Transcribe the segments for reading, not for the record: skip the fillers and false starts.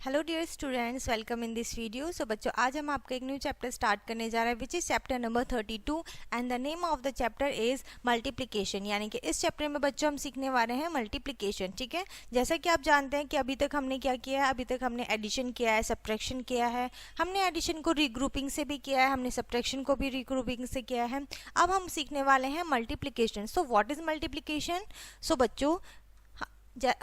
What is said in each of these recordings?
Hello dear students, welcome in this video. So बच्चों, आज हम आपका एक न्यू चैप्टर स्टार्ट करने जा रहे हैं which is chapter number 32 and the name of the chapter is multiplication. यानी कि इस चैप्टर में बच्चों हम सीखने वाले हैं मल्टीप्लिकेशन। ठीक है, जैसा कि आप जानते हैं कि अभी तक हमने क्या किया है, अभी तक हमने एडिशन किया है, सब्ट्रैक्शन किया है, हमने एडिशन को रीग्रुपिंग से भी किया है, हमने सब्ट्रैक्शन को भी रीग्रुपिंग से किया है। अब हम सीखने वाले हैं multiplication. So what is multiplication? So बच्चों,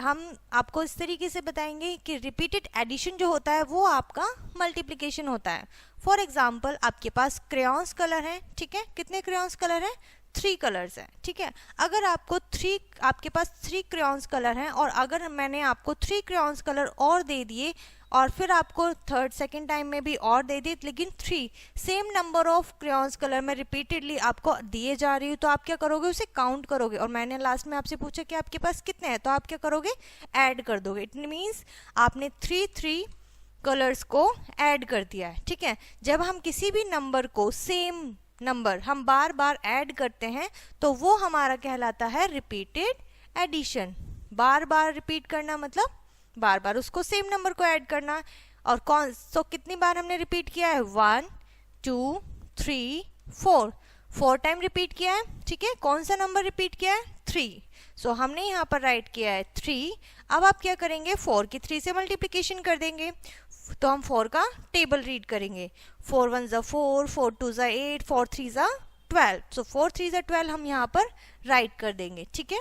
हम आपको इस तरीके से बताएंगे कि रिपीटेड एडिशन जो होता है वो आपका मल्टीप्लिकेशन होता है। फॉर एग्जाम्पल, आपके पास क्रेयॉन्स कलर हैं। ठीक है, कितने क्रेयॉन्स कलर हैं? 3 कलर्स हैं। ठीक है, अगर आपके पास 3 क्रेयॉन्स कलर हैं और अगर मैंने आपको 3 क्रेयॉन्स कलर और दे दिए और फिर आपको सेकेंड टाइम में भी और दे दी, लेकिन 3 same number of crayons colour में रिपीटेडली आपको दिए जा रही हूँ, तो आप क्या करोगे? उसे काउंट करोगे। और मैंने लास्ट में आपसे पूछा कि आपके पास कितने हैं, तो आप क्या करोगे? ऐड कर दोगे। इट मीन्स आपने 3 कलर्स को ऐड कर दिया है। ठीक है, जब हम किसी भी नंबर को सेम नंबर हम बार बार ऐड करते हैं तो वो हमारा कहलाता है रिपीटेड एडिशन। बार बार रिपीट करना मतलब बार बार उसको सेम नंबर को ऐड करना। और कितनी बार हमने रिपीट किया है? 1 2 3 4 4 टाइम रिपीट किया है। ठीक है, कौन सा नंबर रिपीट किया है? 3। सो हमने यहाँ पर राइट किया है 3। अब आप क्या करेंगे? 4 की 3 से मल्टीप्लिकेशन कर देंगे, तो हम 4 का टेबल रीड करेंगे। 4 1 ज़ा 4, 4 2 ज़ा 8, 4 3 ज़ा 12। सो 4 3 ज़ा 12 हम यहाँ पर राइट कर देंगे। ठीक है,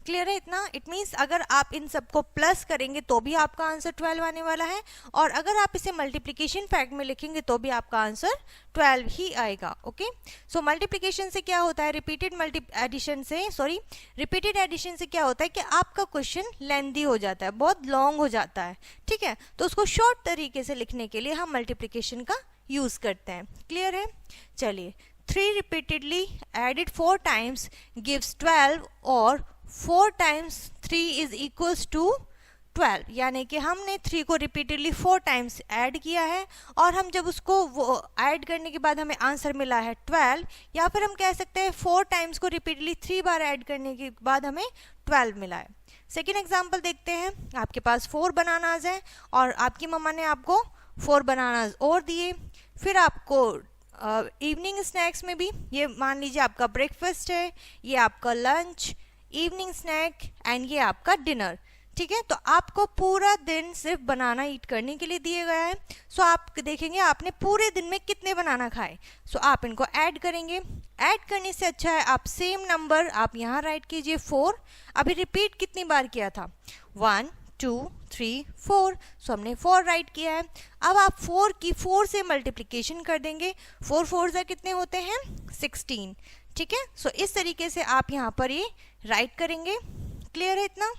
क्लियर है इतना? इट मीन्स अगर आप इन सबको प्लस करेंगे तो भी आपका आंसर 12 आने वाला है, और अगर आप इसे मल्टीप्लिकेशन फैक्ट में लिखेंगे तो भी आपका आंसर 12 ही आएगा। ओके, सो मल्टीप्लिकेशन से क्या होता है? रिपीटेड एडिशन से क्या होता है कि आपका क्वेश्चन लेंथी हो जाता है, बहुत लॉन्ग हो जाता है। ठीक है, तो उसको शॉर्ट तरीके से लिखने के लिए हम मल्टीप्लिकेशन का यूज करते हैं। क्लियर है? चलिए, 3 रिपीटेडली एडेड 4 टाइम्स गिव्स 12 और 4 टाइम्स 3 इज इक्वल्स टू 12। यानी कि हमने 3 को रिपीटेडली 4 टाइम्स ऐड किया है और हम जब उसको वो ऐड करने के बाद हमें आंसर मिला है 12, या फिर हम कह सकते हैं 4 टाइम्स को रिपीटेडली 3 बार ऐड करने के बाद हमें 12 मिला है। सेकेंड एग्जाम्पल देखते हैं। आपके पास 4 बनानाज हैं और आपकी मम्मा ने आपको 4 बनानाज और दिए। फिर आपको इवनिंग स्नैक्स में भी, ये मान लीजिए आपका ब्रेकफास्ट है, ये आपका लंच, इवनिंग स्नैक एंड ये आपका डिनर। ठीक है, तो आपको पूरा दिन सिर्फ बनाना ईट करने के लिए दिए गया है। सो आप देखेंगे आपने पूरे दिन में कितने बनाना खाए। सो आप इनको ऐड करेंगे। ऐड करने से अच्छा है आप सेम नंबर आप यहाँ राइट कीजिए 4। अभी रिपीट कितनी बार किया था? 1 2 3 4। सो हमने 4 राइट किया है। अब आप 4 की 4 से मल्टीप्लिकेशन कर देंगे। 4 4 से कितने होते हैं? 16। ठीक है, सो इस तरीके से आप यहाँ पर ये राइट करेंगे। क्लियर है इतना?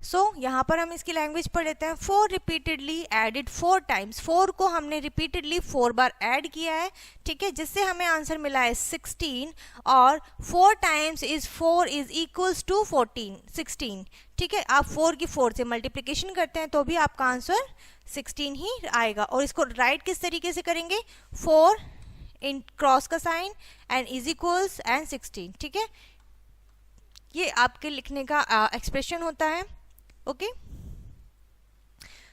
सो यहाँ पर हम इसकी लैंग्वेज पढ़ लेते हैं। 4 रिपीटेडली एडेड 4 टाइम्स। 4 को हमने रिपीटेडली 4 बार ऐड किया है। ठीक है, जिससे हमें आंसर मिला है 16, और 4 times is 4 is equals to 16। ठीक है, आप 4 की 4 से मल्टीप्लिकेशन करते हैं तो भी आपका आंसर 16 ही आएगा। और इसको राइट किस तरीके से करेंगे? 4 इन क्रॉस का sign and is equals and 16। ठीक है, ये आपके लिखने का एक्सप्रेशन होता है। Okay,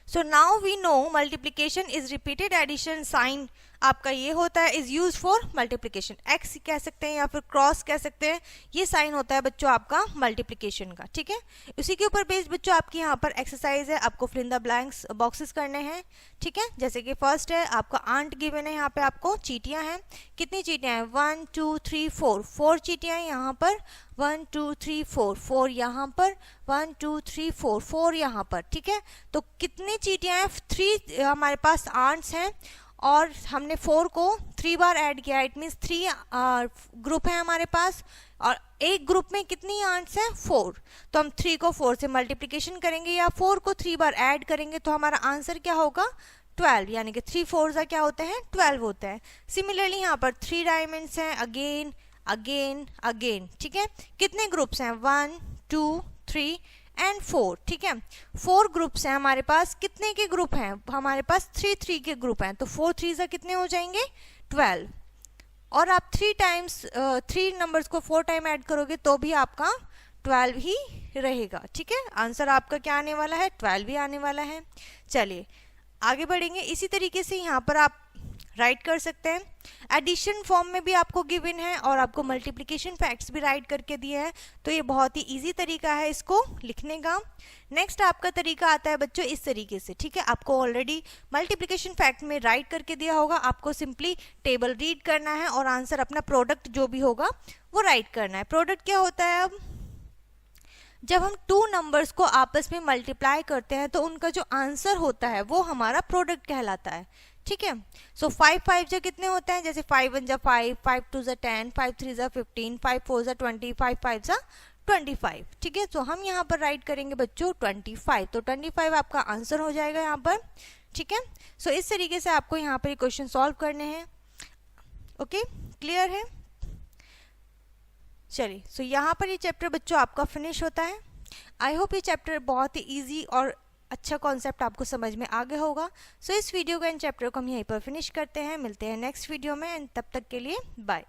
so now we know multiplication is repeated addition. Sign आपका ये होता है is use for multiplication. X कह सकते हैं या फिर क्रॉस कह सकते हैं, ये साइन होता है बच्चों आपका मल्टीप्लिकेशन का। ठीक है, उसी के ऊपर बेस्ड बच्चों आपकी यहाँ पर एक्सरसाइज है, आपको fill in the blanks boxes करने हैं। ठीक है, जैसे कि फर्स्ट है आपका आंट गिवन है, यहाँ पे आपको चीटियां हैं। कितनी चीटियां हैं? 1 2 3 4। 4 चीटियां हैं यहाँ पर। 1 2 3 4 4 यहाँ पर, 1 2 3 4 4 यहाँ पर। ठीक है, तो कितनी चीटियां हैं? 3 हमारे पास आंट्स हैं और हमने 4 को 3 बार ऐड किया। इट मीन्स 3 ग्रुप है हमारे पास, और एक ग्रुप में कितनी आंट्स हैं? 4। तो हम 3 को 4 से मल्टीप्लिकेशन करेंगे या 4 को 3 बार ऐड करेंगे तो हमारा आंसर क्या होगा? 12। यानी कि 3 4 क्या होते हैं? 12 होते हैं। सिमिलरली यहाँ पर 3 डायमंड्स हैं, अगेन अगेन अगेन। ठीक है, कितने ग्रुप्स हैं? 1 2 3 एंड 4। ठीक है, 4 ग्रुप्स हैं हमारे पास। कितने के ग्रुप हैं? हमारे पास 3 के ग्रुप हैं, तो 4 3 कितने हो जाएंगे? 12। और आप 3 नंबर्स को 4 टाइम ऐड करोगे तो भी आपका 12 ही रहेगा। ठीक है, आंसर आपका क्या आने वाला है, 12 ही आने वाला है। चलिए आगे बढ़ेंगे। इसी तरीके से यहाँ पर आप राइट कर सकते हैं। एडिशन फॉर्म में भी आपको गिवन है और आपको मल्टीप्लिकेशन फैक्ट्स भी राइट करके दिए हैं, तो ये बहुत ही इजी तरीका है इसको लिखने का। नेक्स्ट आपका तरीका आता है बच्चों इस तरीके से। ठीक है, आपको ऑलरेडी मल्टीप्लिकेशन फैक्ट में राइट करके दिया होगा, आपको सिंपली टेबल रीड करना है और आंसर अपना प्रोडक्ट जो भी होगा वो राइट करना है। प्रोडक्ट क्या होता है, अब जब हम टू नंबर्स को आपस में मल्टीप्लाई करते हैं तो उनका जो आंसर होता है वो हमारा प्रोडक्ट कहलाता है। ठीक है, सो 5 5 जो कितने होते हैं, जैसे 5 1 जा 5, 5 2 जा 10, 5 3 जा 15, 5 4 जा 20, 5 5 जा 25। ठीक है, तो हम यहाँ पर राइट करेंगे बच्चों 25, तो 25 आपका आंसर हो जाएगा यहाँ पर। ठीक है, सो इस तरीके से आपको यहाँ पर क्वेश्चन सॉल्व करने हैं। ओके, क्लियर है। चलिए, सो यहाँ पर ये चैप्टर बच्चों आपका फिनिश होता है। आई होप ये चैप्टर बहुत ही इजी और अच्छा कॉन्सेप्ट आपको समझ में आ गया होगा। सो इस वीडियो का इन चैप्टर को हम यहीं पर फिनिश करते हैं। मिलते हैं नेक्स्ट वीडियो में एंड तब तक के लिए bye.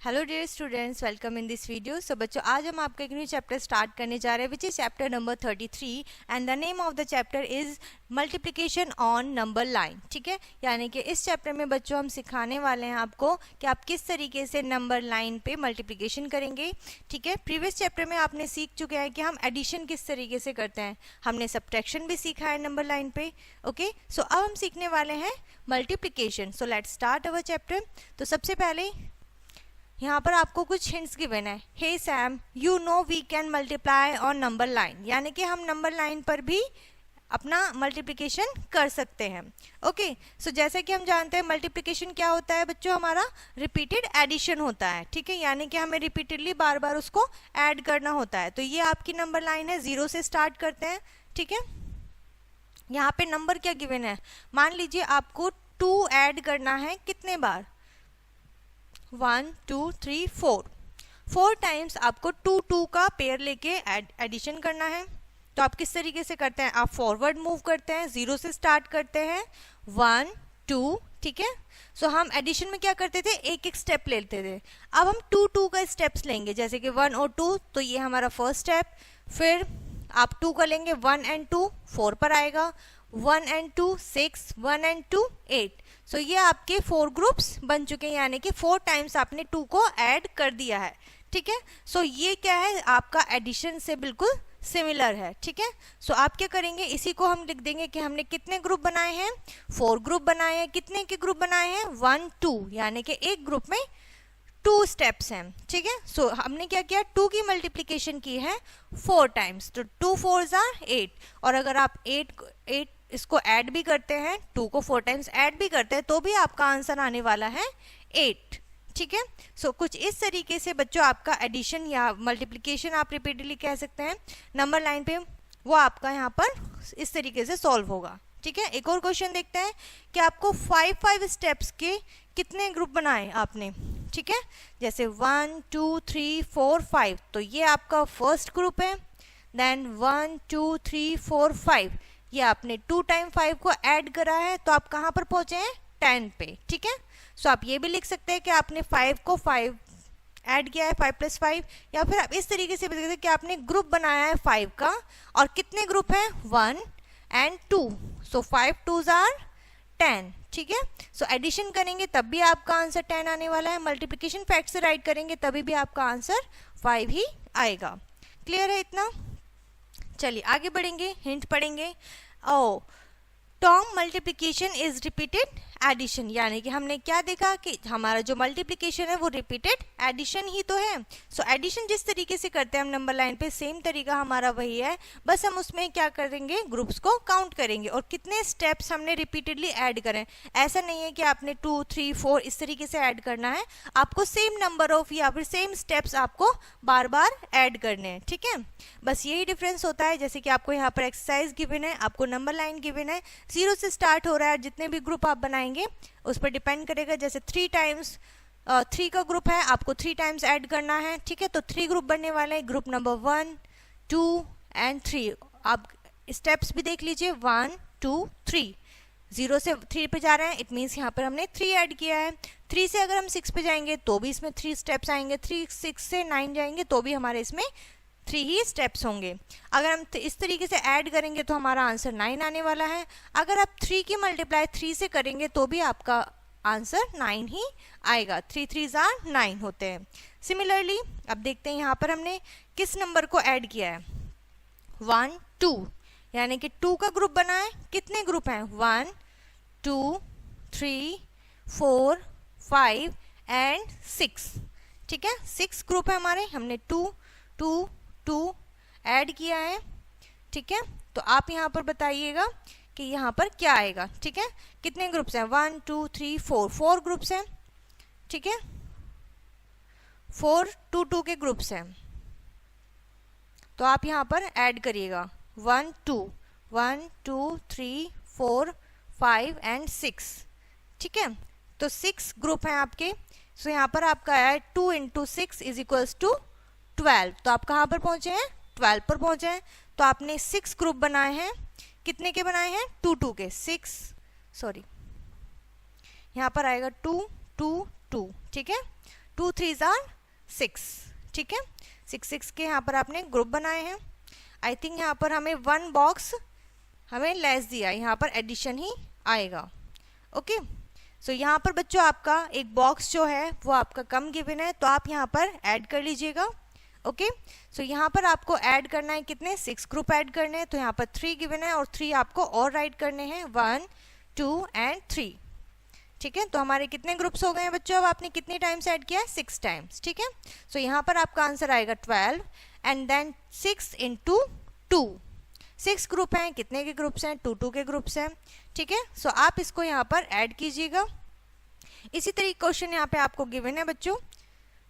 Hello dear students, welcome in this video. So बच्चों आज हम आपका एक न्यू चैप्टर स्टार्ट करने जा रहे हैं which is chapter number 33 and the name of the chapter is multiplication on number line. ठीक है, यानी कि इस चैप्टर में बच्चों हम सिखाने वाले हैं आपको कि आप किस तरीके से नंबर लाइन पे मल्टीप्लिकेशन करेंगे। ठीक है, प्रीवियस चैप्टर में आपने सीख चुके हैं कि हम एडिशन किस तरीके से करते हैं, हमने सब्ट्रैक्शन भी सीखा है नंबर लाइन पे। ओके, सो अब हम सीखने वाले हैं multiplication. So let's start our chapter. तो सबसे पहले यहाँ पर आपको कुछ हिंट्स गिवन है। Hey Sam, you know we can multiply on number line, यानी कि हम नंबर लाइन पर भी अपना मल्टीप्लिकेशन कर सकते हैं। ओके, सो जैसे कि हम जानते हैं मल्टीप्लिकेशन क्या होता है बच्चों, हमारा रिपीटेड एडिशन होता है। ठीक है, यानी कि हमें रिपीटेडली बार बार उसको ऐड करना होता है। तो ये आपकी नंबर लाइन है, 0 से स्टार्ट करते हैं। ठीक है, यहाँ पे नंबर क्या गिवन है, मान लीजिए आपको 2 ऐड करना है, कितने बार, 1 2 3 4 टाइम्स आपको 2 2 का पेयर लेके एडिशन करना है। तो आप किस तरीके से करते हैं, आप फॉरवर्ड मूव करते हैं, 0 से स्टार्ट करते हैं, 1 2। ठीक है, सो हम एडिशन में क्या करते थे, एक एक स्टेप लेते थे। अब हम 2 2 का स्टेप्स लेंगे, जैसे कि 1 और 2, तो ये हमारा फर्स्ट स्टेप। फिर आप 2 का लेंगे, 1 एंड 2 4 पर आएगा, 1 एंड 2 6, 1 एंड 2 8। सो ये आपके 4 ग्रुप्स बन चुके हैं, यानी कि 4 टाइम्स आपने 2 को ऐड कर दिया है। ठीक है, सो ये क्या है, आपका एडिशन से बिल्कुल सिमिलर है। ठीक है, सो आप क्या करेंगे, इसी को हम लिख देंगे कि हमने कितने ग्रुप बनाए हैं, 4 ग्रुप बनाए हैं। कितने के ग्रुप बनाए हैं, 1 2, यानी कि एक ग्रुप में 2 स्टेप्स हैं। ठीक है, सो हमने क्या किया, 2 की मल्टीप्लिकेशन की है 4 टाइम्स, तो 2 4 are 8। और अगर आप 8 इसको ऐड भी करते हैं, 2 को 4 टाइम्स ऐड भी करते हैं, तो भी आपका आंसर आने वाला है 8। ठीक है, सो कुछ इस तरीके से बच्चों आपका एडिशन या मल्टीप्लिकेशन आप रिपीटेडली कह सकते हैं नंबर लाइन पे, वो आपका यहाँ पर इस तरीके से सॉल्व होगा। ठीक है, एक और क्वेश्चन देखते हैं कि आपको 5 स्टेप्स के कितने ग्रुप बनाए आपने। ठीक है, जैसे 1 2 3 4 5, तो ये आपका फर्स्ट ग्रुप है। देन 1 2 3 4 5, ये आपने 2 टाइम 5 को ऐड करा है, तो आप कहाँ पर पहुंचे हैं, 10 पे। ठीक है, सो आप ये भी लिख सकते हैं कि आपने 5 को 5 ऐड किया है, 5 + 5, या फिर आप इस तरीके से भी लिख सकते हैं कि आपने ग्रुप बनाया है 5 का, और कितने ग्रुप हैं, 1 एंड 2, सो 5 2s are 10। ठीक है, सो एडिशन करेंगे तब भी आपका आंसर 10 आने वाला है, मल्टीप्लिकेशन फैक्ट से राइट करेंगे तभी भी आपका आंसर 5 ही आएगा। क्लियर है इतना। चलिए आगे बढ़ेंगे, हिंट पढ़ेंगे। ओ term multiplication is repeated addition, यानी कि हमने क्या देखा कि हमारा जो मल्टीप्लिकेशन है वो रिपीटेड एडिशन ही तो है। सो एडिशन जिस तरीके से करते हैं हम नंबर लाइन पे, सेम तरीका हमारा वही है, बस हम उसमें क्या करेंगे, ग्रुप्स को काउंट करेंगे और कितने स्टेप्स हमने रिपीटेडली ऐड करें। ऐसा नहीं है कि आपने 2 3 4 इस तरीके से ऐड करना है, आपको सेम नंबर ऑफ या फिर सेम स्टेप्स आपको बार बार ऐड करने हैं। ठीक है, बस यही डिफरेंस होता है। जैसे कि आपको यहाँ पर एक्सरसाइज गिवन है, आपको नंबर लाइन गिवन है, 0 से स्टार्ट हो रहा है, जितने भी ग्रुप आप बनाएंगे उस पर डिपेंड करेगा। जैसे 3 टाइम्स 3 का ग्रुप है, आपको 3 टाइम्स ऐड करना है। ठीक है, तो 3 ग्रुप बनने वाले हैं, ग्रुप नंबर 1 2 एंड 3। आप स्टेप्स भी देख लीजिए, 1 2 3। 0 से 3 पे जा रहे हैं, इट मीन्स यहाँ पर हमने 3 ऐड किया है। 3 से अगर हम 6 पे जाएंगे तो भी इसमें 3 स्टेप्स आएंगे। 6 से 9 जाएंगे तो भी हमारे इसमें 3 ही स्टेप्स होंगे। अगर हम इस तरीके से ऐड करेंगे तो हमारा आंसर 9 आने वाला है। अगर आप 3 की मल्टीप्लाई 3 से करेंगे तो भी आपका आंसर 9 ही आएगा। 3 3s are 9 होते हैं। सिमिलरली अब देखते हैं यहाँ पर हमने किस नंबर को ऐड किया है। 1 2 यानी कि 2 का ग्रुप बना है। कितने ग्रुप हैं? 1 2 3 4 5 एंड 6। ठीक है, 6 ग्रुप है हमारे। हमने 2 2 2 ऐड किया है। ठीक है, तो आप यहाँ पर बताइएगा कि यहाँ पर क्या आएगा। ठीक है, कितने ग्रुप्स हैं? 1 2 3 4 4 ग्रुप्स हैं। ठीक है, 4 2 2 के ग्रुप्स हैं, तो आप यहाँ पर ऐड करिएगा 1 2 1 2 3 4 5 एंड 6। ठीक है, तो 6 ग्रुप हैं आपके। सो यहाँ पर आपका आया 2 × 6 इज इक्वल्स टू 12। तो आप कहाँ पर पहुंचे हैं? 12 पर पहुंचे हैं। तो आपने 6 ग्रुप बनाए हैं। कितने के बनाए हैं? 2 2 के। 6 सॉरी, यहाँ पर आएगा 2 2 2। ठीक है, 2 3s are 6। ठीक है, 6 6 के यहाँ पर आपने ग्रुप बनाए हैं। आई थिंक यहाँ पर हमें 1 बॉक्स हमें लेस दिया, यहाँ पर एडिशन ही आएगा। ओके, सो यहाँ पर बच्चों आपका एक बॉक्स जो है वो आपका कम गिवन है, तो आप यहाँ पर ऐड कर लीजिएगा। ओके, सो यहाँ पर आपको ऐड करना है कितने? 6 ग्रुप ऐड करने हैं। तो यहाँ पर 3 गिवन है और 3 आपको और राइट करने हैं, 1 2 एंड 3। ठीक है, तो हमारे कितने ग्रुप्स हो गए हैं बच्चों? अब आपने कितने टाइम्स ऐड किया है? 6 टाइम्स। ठीक है, सो यहाँ पर आपका आंसर आएगा 12 एंड देन 6 × 2। 6 ग्रुप हैं। कितने के ग्रुप्स हैं? 2 2 के ग्रुप्स हैं। ठीक है, सो आप इसको यहाँ पर ऐड कीजिएगा। इसी तरीके क्वेश्चन यहाँ पे आपको गिवन है बच्चों।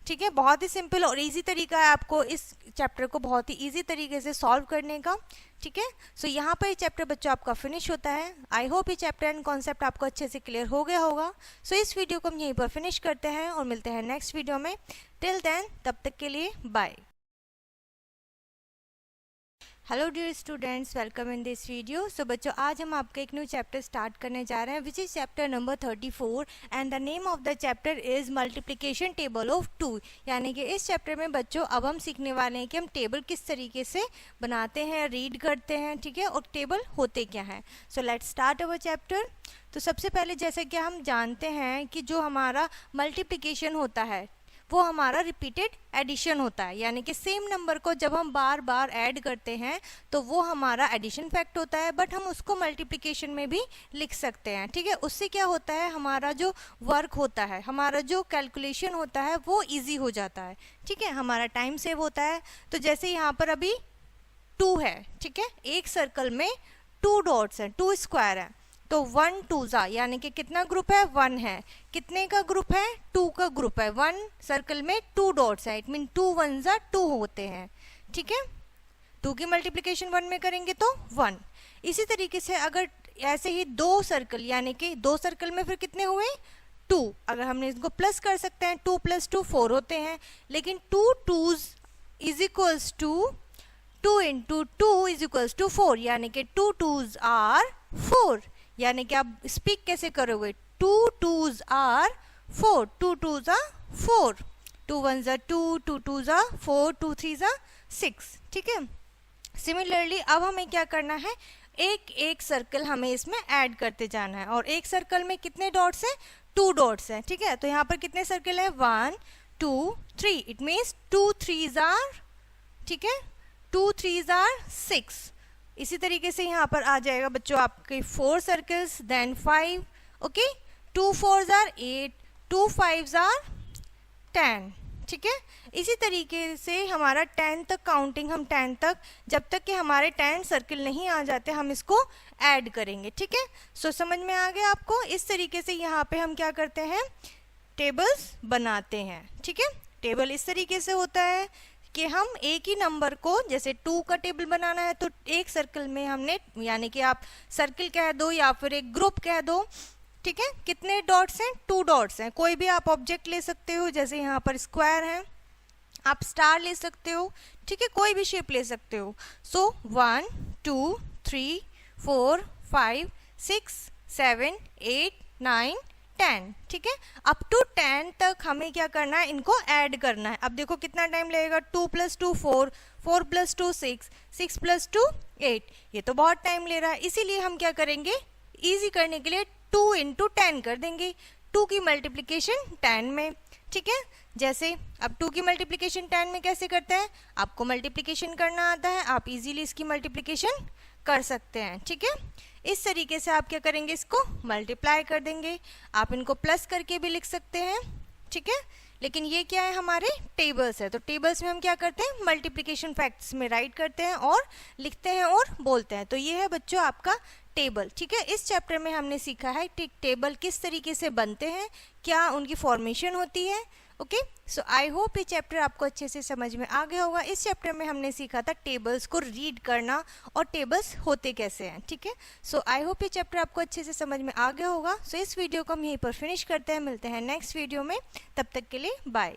ठीक है, बहुत ही सिंपल और इजी तरीका है आपको इस चैप्टर को बहुत ही इजी तरीके से सॉल्व करने का। ठीक है, सो यहाँ पर ये चैप्टर बच्चों आपका फिनिश होता है। आई होप ये चैप्टर एंड कॉन्सेप्ट आपको अच्छे से क्लियर हो गया होगा। सो इस वीडियो को हम यहीं पर फिनिश करते हैं और मिलते हैं नेक्स्ट वीडियो में। टिल देन, तब तक के लिए bye. Hello dear students, welcome in this video. So बच्चों आज हम आपका एक न्यू चैप्टर स्टार्ट करने जा रहे हैं which is chapter number 34 and the name of the chapter is multiplication table of 2। यानी कि इस चैप्टर में बच्चों अब हम सीखने वाले हैं कि हम टेबल किस तरीके से बनाते हैं, रीड करते हैं। ठीक है, और टेबल होते क्या हैं। So let's start our chapter. तो सबसे पहले जैसे कि हम जानते हैं कि जो हमारा मल्टीप्लिकेशन होता है वो हमारा रिपीटेड एडिशन होता है। यानी कि सेम नंबर को जब हम बार बार ऐड करते हैं तो वो हमारा एडिशन फैक्ट होता है, बट हम उसको मल्टीप्लिकेशन में भी लिख सकते हैं। ठीक है, उससे क्या होता है, हमारा जो वर्क होता है, हमारा जो कैलकुलेशन होता है वो इजी हो जाता है। ठीक है, हमारा टाइम सेव होता है। तो जैसे यहाँ पर अभी 2 है। ठीक है, एक सर्कल में 2 डॉट्स हैं, 2 स्क्वायर है, तो 1 2 यानी कि कितना ग्रुप है? 1 है। कितने का ग्रुप है? 2 का ग्रुप है। 1 सर्कल में 2 डॉट्स है, इट मीन 2 1 2 होते हैं। ठीक है, 2 की मल्टीप्लिकेशन 1 में करेंगे तो 1। इसी तरीके से अगर ऐसे ही 2 सर्कल, यानी कि 2 सर्कल में फिर कितने हुए? 2। अगर हमने इसको प्लस कर सकते हैं, 2 + 2 4 होते हैं, लेकिन 2 2s is equals to 2 × 2 is equals to 4, यानी कि 2 2s are 4। यानी कि आप स्पीक कैसे करोगे? 2 2s are 4, 2 2s are 4, 2 1s are 2, 2 2s are 4, 2 3s are 6। ठीक है, सिमिलरली अब हमें क्या करना है, एक एक सर्कल हमें इसमें ऐड करते जाना है। और एक सर्कल में कितने डॉट्स हैं? 2 डॉट्स हैं। ठीक है, तो यहाँ पर कितने सर्कल हैं? 1 2 3, इट मीन्स 2 3s are, ठीक है, 2 3s are 6। इसी तरीके से यहाँ पर आ जाएगा बच्चों आपके 4 circles, then 5। Okay, 2 4s are 8, 2 5s are 10। ठीक है, इसी तरीके से हमारा 10 तक काउंटिंग, हम 10 तक, जब तक कि हमारे 10 सर्कल नहीं आ जाते हम इसको ऐड करेंगे। ठीक है, सो समझ में आ गया आपको? इस तरीके से यहाँ पे हम क्या करते हैं, टेबल्स बनाते हैं। ठीक है, टेबल इस तरीके से होता है कि हम एक ही नंबर को, जैसे 2 का टेबल बनाना है तो एक सर्कल में हमने, यानी कि आप सर्कल कह दो या फिर एक ग्रुप कह दो। ठीक है, कितने डॉट्स हैं? 2 डॉट्स हैं। कोई भी आप ऑब्जेक्ट ले सकते हो, जैसे यहाँ पर स्क्वायर है, आप स्टार ले सकते हो। ठीक है, कोई भी शेप ले सकते हो। सो 1 2 3 4 5 6 7, 8, 9, 10। ठीक है, अप टू 10 तक हमें क्या करना है, इनको ऐड करना है। अब देखो कितना टाइम लगेगा, 2 + 2 4, 4 + 2 6, 6 + 2 8। ये तो बहुत टाइम ले रहा है, इसीलिए हम क्या करेंगे, इजी करने के लिए 2 × 10 कर देंगे। 2 की मल्टीप्लिकेशन 10 में। ठीक है, जैसे अब 2 की मल्टीप्लिकेशन 10 में कैसे करते हैं, आपको मल्टीप्लिकेशन करना आता है, आप इजीली इसकी मल्टीप्लिकेशन कर सकते हैं। ठीक है, इस तरीके से आप क्या करेंगे, इसको मल्टीप्लाई कर देंगे। आप इनको प्लस करके भी लिख सकते हैं। ठीक है, लेकिन ये क्या है, हमारे टेबल्स है, तो टेबल्स में हम क्या करते हैं, मल्टीप्लिकेशन फैक्ट्स में राइट करते हैं और लिखते हैं और बोलते हैं। तो ये है बच्चों आपका टेबल। ठीक है, इस चैप्टर में हमने सीखा है टेबल किस तरीके से बनते हैं, क्या उनकी फॉर्मेशन होती है। ओके, सो आई होप ये चैप्टर आपको अच्छे से समझ में आ गया होगा। इस चैप्टर में हमने सीखा था टेबल्स को रीड करना और टेबल्स होते कैसे हैं। ठीक है, सो आई होप ये चैप्टर आपको अच्छे से समझ में आ गया होगा। सो इस वीडियो को हम यहीं पर फिनिश करते हैं, मिलते हैं नेक्स्ट वीडियो में, तब तक के लिए bye.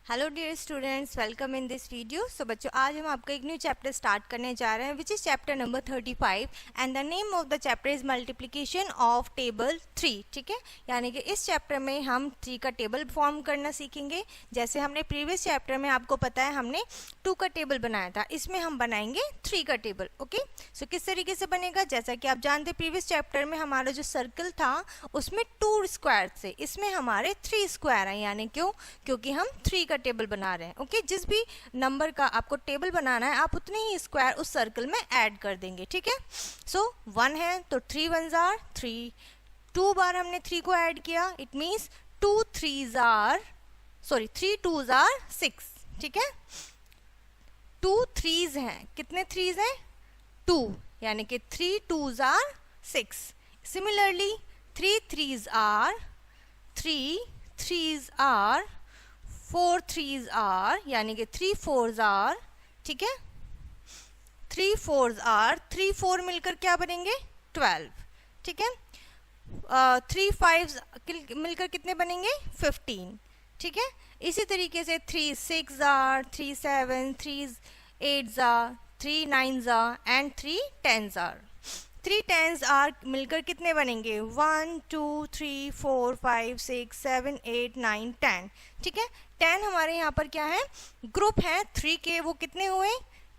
Hello dear students, welcome in this video. So बच्चों, आज हम आपका एक न्यू चैप्टर स्टार्ट करने जा रहे हैं, which is chapter number 35 and the name of the chapter is multiplication of table 3। ठीक है, यानी कि इस चैप्टर में हम 3 का टेबल फॉर्म करना सीखेंगे। जैसे हमने प्रीवियस चैप्टर में, आपको पता है, हमने 2 का टेबल बनाया था, इसमें हम बनाएंगे 3 का टेबल। ओके, सो किस तरीके से बनेगा, जैसा कि आप जानते हैं प्रीवियस चैप्टर में हमारा जो सर्कल था उसमें 2 स्क्वायर थे, इसमें हमारे 3 स्क्वायर हैं, यानी क्योंकि हम 3 का टेबल बना रहे हैं। ओके, जिस भी नंबर का आपको टेबल बनाना है, आप उतने ही स्क्वायर उस सर्कल में ऐड कर देंगे। ठीक है, सो 1 है तो 3 1s are 3, 2 बार हमने 3 को ऐड किया, इट मीन्स 3 2s are 6। ठीक है, 2 3s हैं, कितने 3s हैं, 2, यानी कि 3 2s are 6। Similarly 3 3s are 3 3s are 4 3s are, यानी कि 3 4s are। ठीक है, 3 4s are, 3 4 मिलकर क्या बनेंगे, 12। ठीक है, 3 5s मिलकर कितने बनेंगे, 15। ठीक है, इसी तरीके से 3 6s are, 3 7, 3 8s are, 3 9s are and 3 10s are। 3 10s are मिलकर कितने बनेंगे, 1 2 3 4 5 6 7 8 9 10। ठीक है, 10 हमारे यहाँ पर क्या है, ग्रुप है 3 के, वो कितने हुए,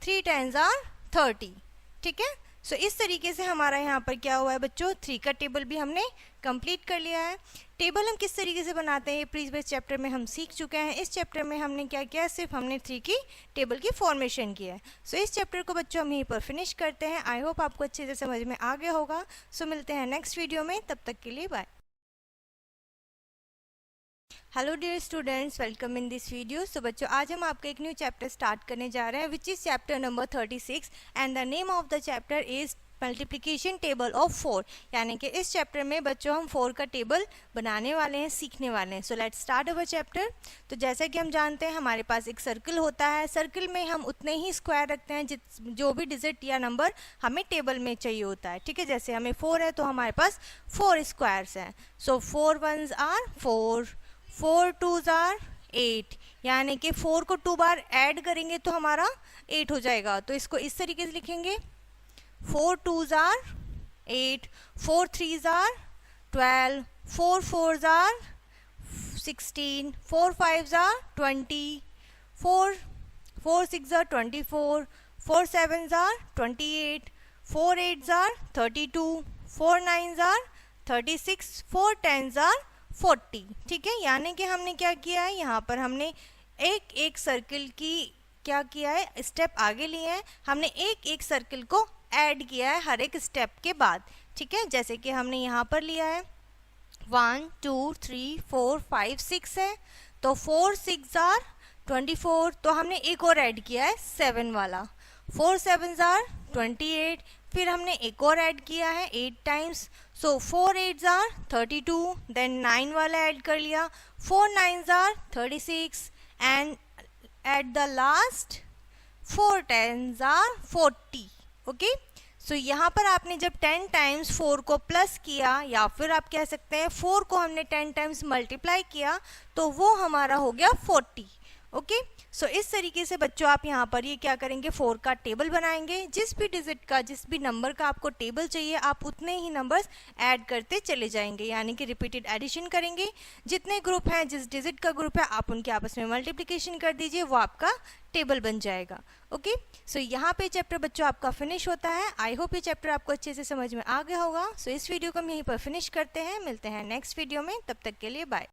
3 10s are 30। ठीक है, सो इस तरीके से हमारा यहाँ पर क्या हुआ है बच्चों, 3 का टेबल भी हमने कंप्लीट कर लिया है। टेबल हम किस तरीके से बनाते हैं, ये प्रीवियस चैप्टर में हम सीख चुके हैं। इस चैप्टर में हमने क्या किया, सिर्फ हमने 3 की टेबल की फॉर्मेशन की है। सो इस चैप्टर को बच्चों हम यहीं पर फिनिश करते हैं। आई होप आपको अच्छे से समझ में आ गया होगा। सो मिलते हैं नेक्स्ट वीडियो में, तब तक के लिए bye. Hello dear students, welcome in this video. So बच्चों, आज हम आपका एक न्यू चैप्टर स्टार्ट करने जा रहे हैं, which is chapter number 36 and the name of the chapter is multiplication table of 4। यानी कि इस चैप्टर में बच्चों हम 4 का टेबल बनाने वाले हैं, सीखने वाले हैं। So let's start our chapter. तो जैसा कि हम जानते हैं, हमारे पास एक सर्कल होता है, सर्कल में हम उतने ही स्क्वायर रखते हैं जो भी डिजिट या नंबर हमें टेबल में चाहिए होता है। ठीक है, जैसे हमें 4 है तो हमारे पास 4 स्क्वायर्स हैं। सो 4 1s are 4, 4 2s are 8, यानी कि 4 को 2 बार ऐड करेंगे तो हमारा 8 हो जाएगा। तो इसको इस तरीके से लिखेंगे, 4 2s are 8, 4 3s are 12, 4 4s are 16, 4 5s are 20, 4 6s are 24, 4 7s are 28, 4 8s are 32, 4 9s are 36, 4 10s are 40। ठीक है, यानी कि हमने क्या किया है, यहाँ पर हमने एक एक सर्कल की क्या किया है, स्टेप आगे लिए हैं, हमने एक एक सर्कल को ऐड किया है हर एक स्टेप के बाद। ठीक है, जैसे कि हमने यहाँ पर लिया है 1 2 3 4 5 6 है, तो 4 6s are 24, तो हमने एक और ऐड किया है 7 वाला, 4 7s are 28, फिर हमने एक और ऐड किया है 8 times, so 4 8s are 32, then 9 वाला ऐड कर लिया, 4 9s are 36 and at the last 4 10s are 40। Okay, so यहाँ पर आपने जब 10 टाइम्स 4 को प्लस किया, या फिर आप कह सकते हैं 4 को हमने 10 टाइम्स मल्टीप्लाई किया, तो वो हमारा हो गया 40। ओके, सो इस तरीके से बच्चों आप यहाँ पर ये क्या करेंगे, 4 का टेबल बनाएंगे। जिस भी डिजिट का, जिस भी नंबर का आपको टेबल चाहिए, आप उतने ही नंबर्स ऐड करते चले जाएंगे, यानी कि रिपीटेड एडिशन करेंगे। जितने ग्रुप हैं, जिस डिजिट का ग्रुप है, आप उनके आपस में मल्टीप्लिकेशन कर दीजिए, वो आपका टेबल बन जाएगा। ओके, सो यहाँ पे चैप्टर बच्चों आपका फिनिश होता है। आई होप ये चैप्टर आपको अच्छे से समझ में आ गया होगा। सो इस वीडियो को हम यहीं पर फिनिश करते हैं, मिलते हैं नेक्स्ट वीडियो में, तब तक के लिए bye.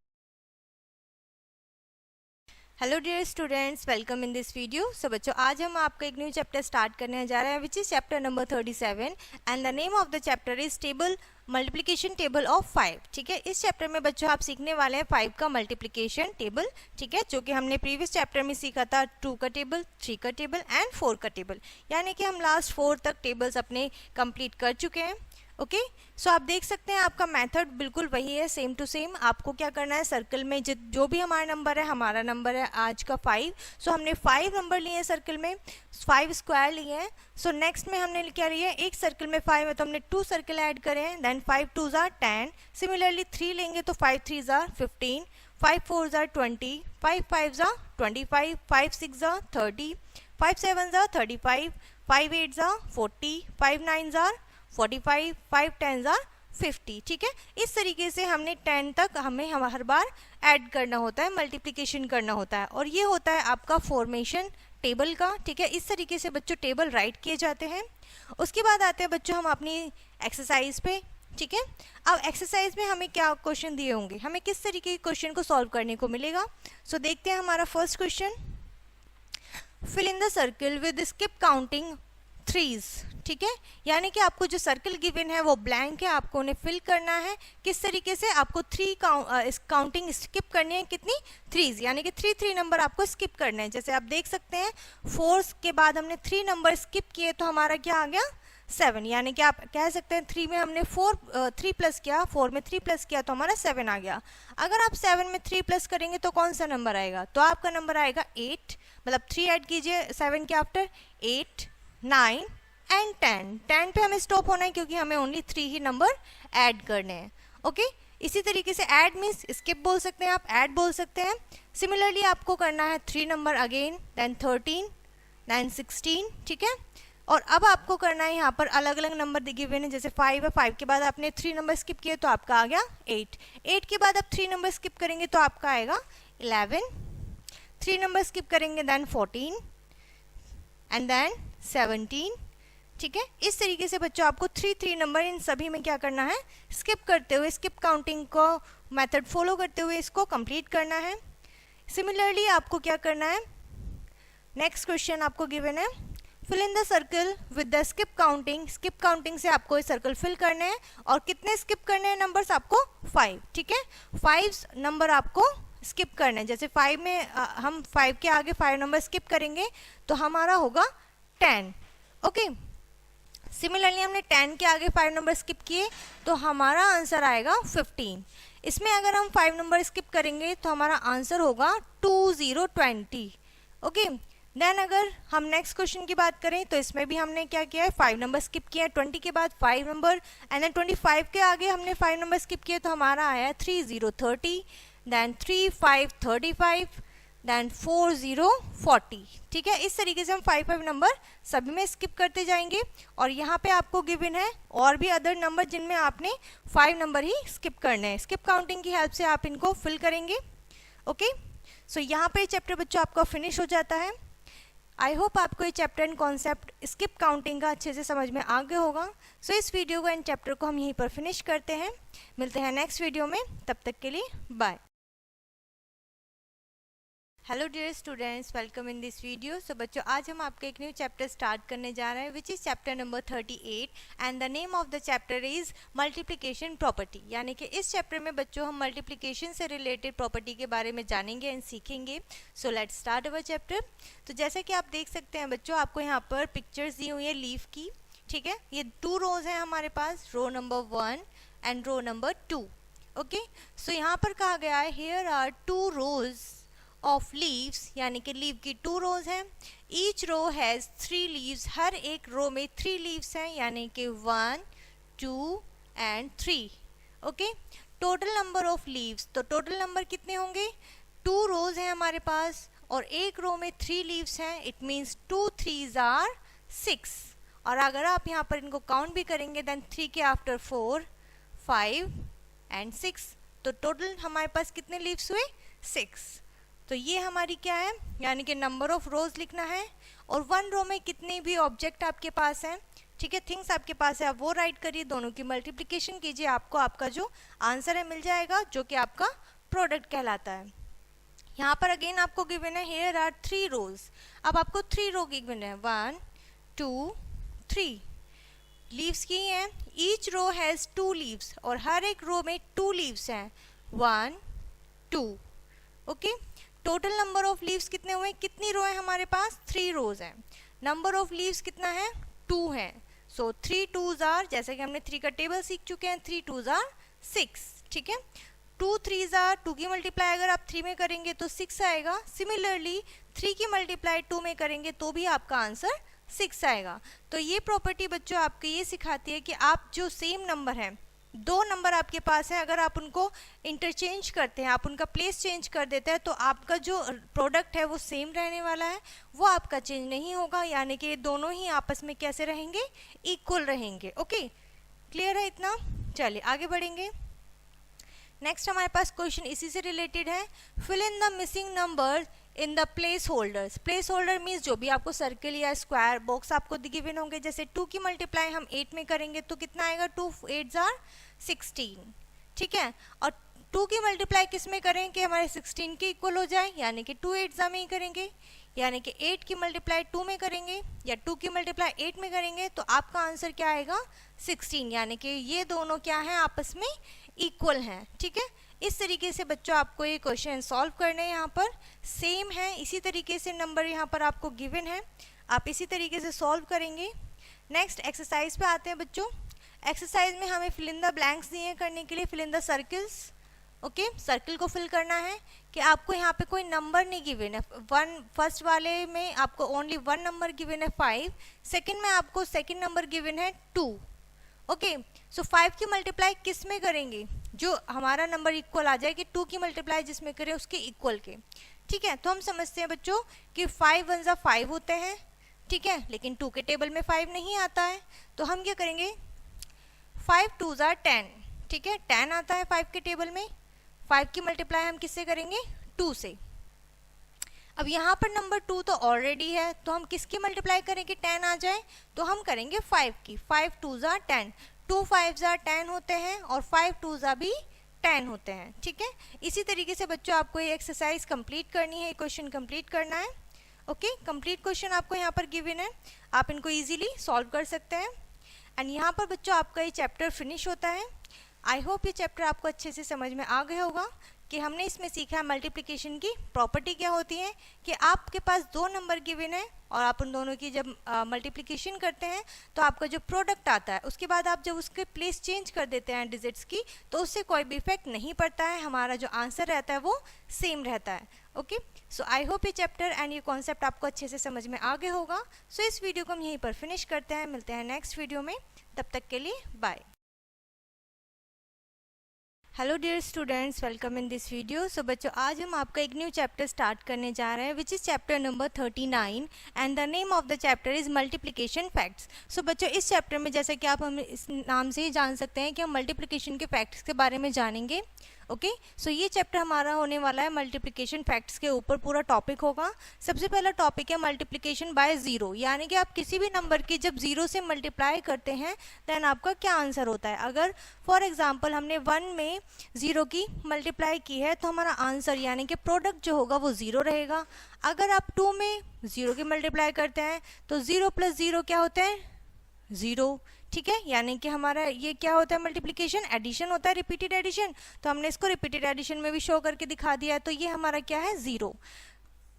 Hello dear students, welcome in this video. So बच्चों आज हम आपका एक न्यू चैप्टर स्टार्ट करने जा रहे हैं, which is chapter number 37 and the name of the chapter is table multiplication table of 5। ठीक है, इस चैप्टर में बच्चों आप सीखने वाले हैं 5 का मल्टीप्लिकेशन टेबल। ठीक है, जो कि हमने प्रीवियस चैप्टर में सीखा था 2 का टेबल, 3 का टेबल एंड 4 का टेबल, यानी कि हम लास्ट 4 तक टेबल्स अपने कंप्लीट कर चुके हैं। ओके, सो आप देख सकते हैं आपका मेथड बिल्कुल वही है, सेम टू सेम। आपको क्या करना है, सर्कल में जो भी हमारा नंबर है, हमारा नंबर है आज का 5, सो हमने 5 नंबर लिए हैं सर्कल में, 5 स्क्वायर लिए हैं। सो नेक्स्ट में हमने क्या लिया है, एक सर्कल में 5 है तो हमने 2 सर्कल ऐड करे हैं, देन 5 2s are 10। सिमिलरली 3 लेंगे तो 5 3s are 15, 5 4s are 20, 5 5s are 25, 5 6s are 30, 5 7s are 35, 5 8s are 40, 5 9s are 45, 5 10s are 50। ठीक है, इस तरीके से हमने 10 तक हमें हर बार ऐड करना होता है, मल्टीप्लिकेशन करना होता है, और ये होता है आपका फॉर्मेशन टेबल का। ठीक है, इस तरीके से बच्चों टेबल राइट किए जाते हैं। उसके बाद आते हैं बच्चों हम अपनी एक्सरसाइज पे। ठीक है, अब एक्सरसाइज में हमें क्या क्वेश्चन दिए होंगे, हमें किस तरीके के क्वेश्चन को सॉल्व करने को मिलेगा। सो देखते हैं हमारा first question, fill in the circle with skip counting 3s। ठीक है, यानी कि आपको जो सर्कल गिवन है वो ब्लैंक है, आपको उन्हें फिल करना है। किस तरीके से, आपको 3 काउंटिंग स्किप करनी है, कितनी, 3s, यानी कि 3 नंबर आपको स्किप करने हैं। जैसे आप देख सकते हैं 4 के बाद हमने 3 नंबर स्किप किए तो हमारा क्या आ गया, 7, यानी कि आप कह सकते हैं 3 में हमने 3 प्लस किया, 4 में 3 प्लस किया तो हमारा 7 आ गया। अगर आप 7 में 3 प्लस करेंगे तो कौन सा नंबर आएगा, तो आपका नंबर आएगा 8, मतलब 3 ऐड कीजिए 7 के आफ्टर, 8 9 एंड 10 पे हमें स्टॉप होना है क्योंकि हमें ओनली 3 ही नंबर ऐड करने हैं। ओके, इसी तरीके से ऐड मीन्स स्किप बोल सकते हैं आप, ऐड बोल सकते हैं। सिमिलरली आपको करना है 3 नंबर अगेन, देन 13, देन 16। ठीक है, और अब आपको करना है यहाँ पर अलग अलग नंबर गिवन है, जैसे 5 है, 5 के बाद आपने 3 नंबर स्किप किए तो आपका आ गया 8 के बाद आप 3 नंबर स्किप करेंगे तो आपका आएगा 11, 3 नंबर स्किप करेंगे देन 14 एंड देन 17। ठीक है, इस तरीके से बच्चों आपको 3 नंबर इन सभी में क्या करना है, स्किप करते हुए, स्किप काउंटिंग को मेथड फॉलो करते हुए इसको कंप्लीट करना है। सिमिलरली आपको क्या करना है, नेक्स्ट क्वेश्चन आपको गिवन है, fill in the circle with the skip counting. Skip counting से आपको ये सर्कल फिल करने हैं, और कितने स्किप करने हैं नंबर्स आपको, 5। ठीक है, 5 नंबर आपको स्किप करना है। जैसे 5 में हम 5 के आगे 5 नंबर स्किप करेंगे तो हमारा होगा 10। ओके, सिमिलरली हमने 10 के आगे 5 नंबर स्किप किए तो हमारा आंसर आएगा 15। इसमें अगर हम 5 नंबर स्किप करेंगे तो हमारा आंसर होगा 2020। ओके, देन अगर हम नेक्स्ट क्वेश्चन की बात करें तो इसमें भी हमने क्या किया है, 5 नंबर स्किप किया है, 20 के बाद 5 नंबर एंड देन 25 के आगे हमने 5 नंबर स्किप किए तो हमारा आया 3030, देन 35 35, देन 40 40। ठीक है, इस तरीके से हम 5 नंबर सभी में स्किप करते जाएंगे, और यहाँ पे आपको गिवन है और भी अदर नंबर जिनमें आपने 5 नंबर ही स्किप करने हैं। स्किप काउंटिंग की हेल्प से आप इनको फिल करेंगे। ओके, सो यहाँ पे चैप्टर बच्चों आपका फिनिश हो जाता है। आई होप आपको ये chapter and concept skip counting का अच्छे से समझ में आ गया होगा। सो इस वीडियो को एंड चैप्टर को हम यहीं पर फिनिश करते हैं, मिलते हैं नेक्स्ट वीडियो में, तब तक के लिए bye. Hello dear students, welcome in this video. So बच्चों आज हम आपके एक न्यू चैप्टर स्टार्ट करने जा रहे हैं, which is chapter number 38 and the name of the chapter is multiplication property. यानी कि इस चैप्टर में बच्चों हम मल्टीप्लिकेशन से रिलेटेड प्रॉपर्टी के बारे में जानेंगे एंड सीखेंगे। सो लेट्स स्टार्ट अवर चैप्टर। तो जैसे कि आप देख सकते हैं बच्चों, आपको यहाँ पर पिक्चर्स दी हुई है लीफ की। ठीक है, ये 2 रोज हैं हमारे पास, row number 1 and row number 2। Okay, so यहाँ पर कहा गया है here are 2 rows of leaves, यानी कि लीव की 2 रोज हैं। ईच रो हैज़ 3 लीव्स, हर एक रो में 3 लीव्स हैं, यानी कि 1 2 and 3। Okay, total number of leaves, तो टोटल नंबर कितने होंगे, 2 रोज हैं हमारे पास और एक रो में 3 लीव्स हैं, इट मीन्स 2 3s आर 6। और अगर आप यहाँ पर इनको काउंट भी करेंगे देन 3 के आफ्टर 4 5 एंड 6, तो टोटल हमारे पास कितने लीव्स हुए 6। तो ये हमारी क्या है, यानी कि नंबर ऑफ रोज लिखना है। और 1 रो में कितने भी ऑब्जेक्ट आपके पास हैं, ठीक है, थिंग्स आपके पास है, आप वो राइट करिए, दोनों की मल्टीप्लिकेशन कीजिए, आपको आपका जो आंसर है मिल जाएगा, जो कि आपका प्रोडक्ट कहलाता है। यहाँ पर अगेन आपको गिवन है हेयर आर 3 रोज। अब आपको 3 रो गिवन है 1 2 3 लीव्स की हैं, ईच रो हैज 2 लीव्स और हर एक रो में 2 लीव्स हैं 1 2। Okay, total number of leaves कितने हुए, कितनी रो है हमारे पास 3 रोज हैं, नंबर ऑफ लीव्स कितना है 2 है। सो 3 2s आर, जैसे कि हमने 3 का टेबल सीख चुके हैं, 3 2s आर 6, ठीक है। 2 3s आर, 2 की मल्टीप्लाई अगर आप 3 में करेंगे तो 6 आएगा। सिमिलरली 3 की मल्टीप्लाई 2 में करेंगे तो भी आपका आंसर 6 आएगा। तो ये प्रॉपर्टी बच्चों आपको ये सिखाती है कि आप जो सेम नंबर है, 2 नंबर आपके पास है, अगर आप उनको इंटरचेंज करते हैं, आप उनका प्लेस चेंज कर देते हैं, तो आपका जो प्रोडक्ट है वो सेम रहने वाला है, वो आपका चेंज नहीं होगा, यानी कि दोनों ही आपस में कैसे रहेंगे, इक्वल रहेंगे। ओके, क्लियर है इतना? चलिए आगे बढ़ेंगे। नेक्स्ट हमारे पास क्वेश्चन इसी से रिलेटेड है, fill in the missing number in the placeholders. Placeholder means जो भी आपको सर्कल या स्क्वायर बॉक्स आपको गिवन होंगे, जैसे 2 की मल्टीप्लाई हम 8 में करेंगे तो कितना आएगा 2 8s आर 16, ठीक है। और 2 की मल्टीप्लाई किस में करें कि हमारे 16 के इक्वल हो जाए, यानी कि 2 8s में ही करेंगे, यानी कि 8 की मल्टीप्लाई 2 में करेंगे या 2 की मल्टीप्लाई 8 में करेंगे तो आपका आंसर क्या आएगा 16, यानी कि ये दोनों क्या हैं आपस में इक्वल हैं, ठीक है। इस तरीके से बच्चों आपको ये क्वेश्चन सॉल्व करने हैं, यहाँ पर सेम है, इसी तरीके से नंबर यहाँ पर आपको गिवन है, आप इसी तरीके से सॉल्व करेंगे। नेक्स्ट एक्सरसाइज पे आते हैं बच्चों। एक्सरसाइज में हमें फिल इन द ब्लैंक्स दिए करने के लिए, fill in the circles. Okay, circle को फिल करना है कि आपको यहाँ पे कोई नंबर नहीं गिवन है। फर्स्ट वाले में आपको ओनली 1 नंबर गिवन है 5, सेकेंड में आपको सेकेंड नंबर गिवन है 2। ओके, सो 5 की मल्टीप्लाई किस में करेंगे, जो हमारा नंबर इक्वल आ जाए कि 2 की मल्टीप्लाई जिसमें करें उसके इक्वल के, ठीक है। तो हम समझते हैं बच्चों कि 5 1s आर 5 होते हैं, ठीक है, लेकिन 2 के टेबल में 5 नहीं आता है, तो हम क्या करेंगे 5 2s आर 10, ठीक है, 10 आता है 5 के टेबल में। 5 की मल्टीप्लाई हम किससे करेंगे 2 से। अब यहाँ पर नंबर 2 तो ऑलरेडी है, तो हम किसकी मल्टीप्लाई करेंगे 10 आ जाए, तो हम करेंगे 5 की। 5 2s आर 10, 2 5s आर 10 होते हैं और 5 2s आर भी 10 होते हैं, ठीक है। इसी तरीके से बच्चों आपको ये एक्सरसाइज कंप्लीट करनी है, क्वेश्चन कंप्लीट करना है। ओके, कंप्लीट क्वेश्चन आपको यहाँ पर गिवन है, आप इनको इजीली सॉल्व कर सकते हैं। एंड यहाँ पर बच्चों आपका ये चैप्टर फिनिश होता है। आई होप ये चैप्टर आपको अच्छे से समझ में आ गया होगा कि हमने इसमें सीखा है मल्टीप्लिकेशन की प्रॉपर्टी क्या होती है, कि आपके पास 2 नंबर गिवन है और आप उन दोनों की जब मल्टीप्लिकेशन करते हैं तो आपका जो प्रोडक्ट आता है, उसके बाद आप जब उसके प्लेस चेंज कर देते हैं डिजिट्स की, तो उससे कोई भी इफेक्ट नहीं पड़ता है, हमारा जो आंसर रहता है वो सेम रहता है। ओके, सो आई होप ये चैप्टर एंड ये कॉन्सेप्ट आपको अच्छे से समझ में आ गया होगा। सो इस वीडियो को हम यहीं पर फिनिश करते हैं, मिलते हैं नेक्स्ट वीडियो में, तब तक के लिए bye. Hello dear students, welcome in this video. So बच्चों आज हम आपका एक न्यू चैप्टर स्टार्ट करने जा रहे हैं which is chapter number 39 and the name of the chapter is multiplication facts. So बच्चों इस चैप्टर में जैसा कि आप हम इस नाम से ही जान सकते हैं कि हम मल्टीप्लिकेशन के फैक्ट्स के बारे में जानेंगे। ओके, सो ये चैप्टर हमारा होने वाला है मल्टीप्लिकेशन फैक्ट्स के ऊपर पूरा टॉपिक होगा। सबसे पहला टॉपिक है मल्टीप्लिकेशन बाय ज़ीरो, यानी कि आप किसी भी नंबर की जब ज़ीरो से मल्टीप्लाई करते हैं देन आपका क्या आंसर होता है। अगर फॉर एग्जांपल हमने 1 में 0 की मल्टीप्लाई की है तो हमारा आंसर यानी कि प्रोडक्ट जो होगा वो 0 रहेगा। अगर आप 2 में 0 की मल्टीप्लाई करते हैं तो 0 + 0 क्या होता है 0, ठीक है, यानी कि हमारा ये क्या होता है मल्टीप्लिकेशन, एडिशन होता है, रिपीटेड एडिशन। तो हमने इसको रिपीटेड एडिशन में भी शो करके दिखा दिया है, तो ये हमारा क्या है 0।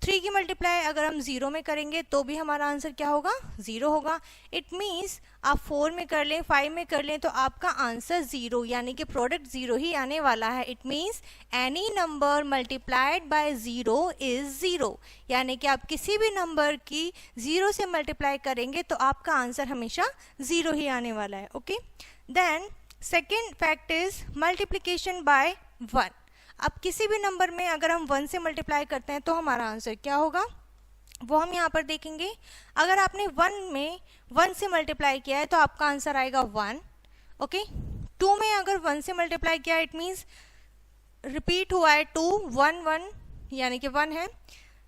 3 की मल्टीप्लाई अगर हम 0 में करेंगे तो भी हमारा आंसर क्या होगा 0 होगा। इट मीन्स आप 4 में कर लें 5 में कर लें तो आपका आंसर 0 यानी कि प्रोडक्ट 0 ही आने वाला है। It means any number multiplied by 0 is 0, यानी कि आप किसी भी नंबर की 0 से मल्टीप्लाई करेंगे तो आपका आंसर हमेशा 0 ही आने वाला है। Okay, then second fact is multiplication by 1। अब किसी भी नंबर में अगर हम 1 से मल्टीप्लाई करते हैं तो हमारा आंसर क्या होगा वो हम यहाँ पर देखेंगे। अगर आपने 1 में 1 से मल्टीप्लाई किया है तो आपका आंसर आएगा 1। ओके, 2 में अगर 1 से मल्टीप्लाई किया इट मीन्स रिपीट हुआ है 2, 1 1 यानी कि 1 है,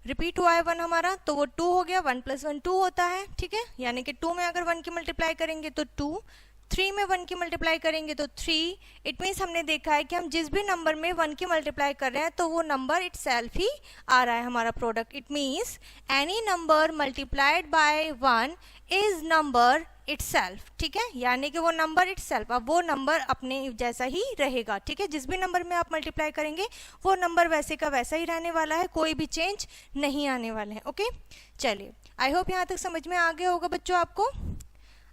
रिपीट हुआ है 1 हमारा, तो वो 2 हो गया, 1 + 1 2 होता है, ठीक है। यानी कि 2 में अगर 1 की मल्टीप्लाई करेंगे तो 2, 3 में 1 की मल्टीप्लाई करेंगे तो 3। इट मीन्स हमने देखा है कि हम जिस भी नंबर में 1 की मल्टीप्लाई कर रहे हैं तो वो नंबर इटसेल्फ ही आ रहा है हमारा product. It means any number multiplied by 1 is number itself, ठीक है। यानी कि वो नंबर इटसेल्फ, अब वो नंबर अपने जैसा ही रहेगा, ठीक है। जिस भी नंबर में आप मल्टीप्लाई करेंगे वो नंबर वैसे का वैसा ही रहने वाला है, कोई भी चेंज नहीं आने वाले हैं। ओके, चलिए, आई होप यहाँ तक समझ में आ गया होगा बच्चों आपको।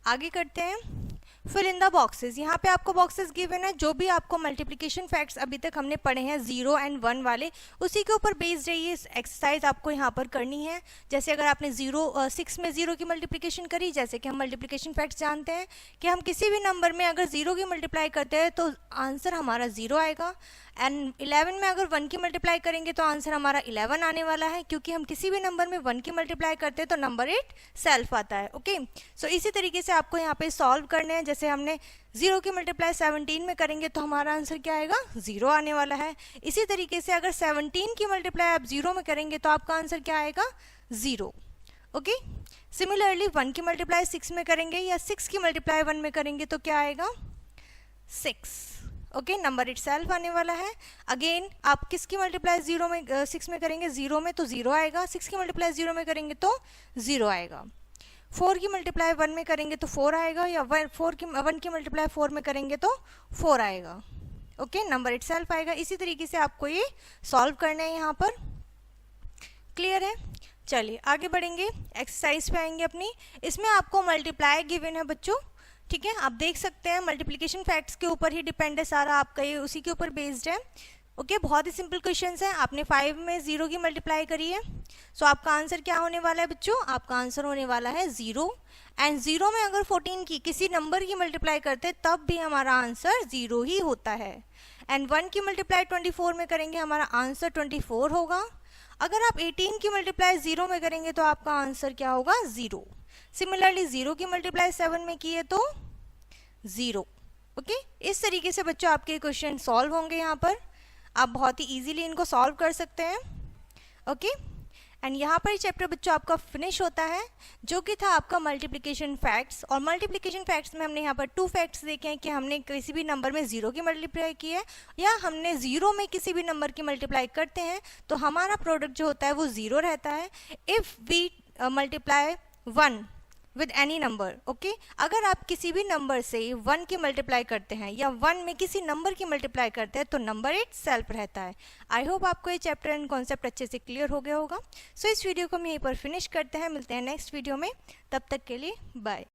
आगे करते हैं, फिल इन द बॉक्सेस। यहाँ पे आपको बॉक्सेस गिवन है, जो भी आपको मल्टीप्लिकेशन फैक्ट्स अभी तक हमने पढ़े हैं 0 एंड 1 वाले, उसी के ऊपर बेस्ड है ये एक्सरसाइज आपको यहाँ पर करनी है। जैसे अगर आपने 6 में 0 की मल्टीप्लिकेशन करी, जैसे कि हम मल्टीप्लिकेशन फैक्ट्स जानते हैं कि हम किसी भी नंबर में अगर 0 की मल्टीप्लाई करते हैं तो आंसर हमारा 0 आएगा। एंड 11 में अगर 1 की मल्टीप्लाई करेंगे तो आंसर हमारा 11 आने वाला है, क्योंकि हम किसी भी नंबर में 1 की मल्टीप्लाई करते हैं तो नंबर इट सेल्फ आता है। ओके, सो इसी तरीके से आपको यहाँ पे सॉल्व करने हैं। जैसे हमने 0 की मल्टीप्लाई 17 में करेंगे तो हमारा आंसर क्या आएगा, 0 आने वाला है। इसी तरीके से अगर 17 की मल्टीप्लाई आप 0 में करेंगे तो आपका आंसर क्या आएगा, 0। ओके, सिमिलरली 1 की मल्टीप्लाई 6 में करेंगे या 6 की मल्टीप्लाई 1 में करेंगे तो क्या आएगा, 6। ओके, नंबर इटसेल्फ आने वाला है। अगेन आप किसकी मल्टीप्लाई 6 में करेंगे, 0 में, तो 0 आएगा। 6 की मल्टीप्लाई 0 में करेंगे तो 0 आएगा। 4 की मल्टीप्लाई 1 में करेंगे तो 4 आएगा, या 1 की मल्टीप्लाई 4 में करेंगे तो 4 आएगा। ओके, नंबर इटसेल्फ आएगा। इसी तरीके से आपको ये सॉल्व करना है यहाँ पर। क्लियर है? चलिए आगे बढ़ेंगे, एक्सरसाइज पे आएंगे अपनी। इसमें आपको मल्टीप्लाई गिवन है बच्चों, ठीक है। आप देख सकते हैं मल्टीप्लिकेशन फैक्ट्स के ऊपर ही डिपेंड है सारा आपका, ये उसी के ऊपर बेस्ड है। ओके, बहुत ही सिंपल क्वेश्चंस है। आपने 5 में 0 की मल्टीप्लाई करी है, सो आपका आंसर क्या होने वाला है बच्चों, आपका आंसर होने वाला है 0। एंड 0 में अगर 14 की किसी नंबर की मल्टीप्लाई करते हैं तब भी हमारा आंसर 0 ही होता है। एंड 1 की मल्टीप्लाई 24 में करेंगे, हमारा आंसर 24 होगा। अगर आप 18 की मल्टीप्लाई 0 में करेंगे तो आपका आंसर क्या होगा, 0। सिमिलरली 0 की मल्टीप्लाई 7 में की है तो 0। ओके, इस तरीके से बच्चों आपके क्वेश्चन सॉल्व होंगे। यहाँ पर आप बहुत ही इजीली इनको सॉल्व कर सकते हैं। ओके, एंड यहाँ पर चैप्टर बच्चों आपका फिनिश होता है, जो कि था आपका मल्टीप्लिकेशन फैक्ट्स। और मल्टीप्लिकेशन फैक्ट्स में हमने यहाँ पर 2 फैक्ट्स देखे हैं कि हमने किसी भी नंबर में 0 की मल्टीप्लाई की है, या हमने 0 में किसी भी नंबर की मल्टीप्लाई करते हैं तो हमारा प्रोडक्ट जो होता है वो 0 रहता है। If we multiply 1 with any number, okay, अगर आप किसी भी नंबर से 1 की मल्टीप्लाई करते हैं या 1 में किसी नंबर की मल्टीप्लाई करते हैं तो नंबर इट सेल्फ रहता है। आई होप आपको ये चैप्टर एंड कॉन्सेप्ट अच्छे से क्लियर हो गया होगा। सो इस वीडियो को हम यहीं पर फिनिश करते हैं, मिलते हैं नेक्स्ट वीडियो में, तब तक के लिए bye.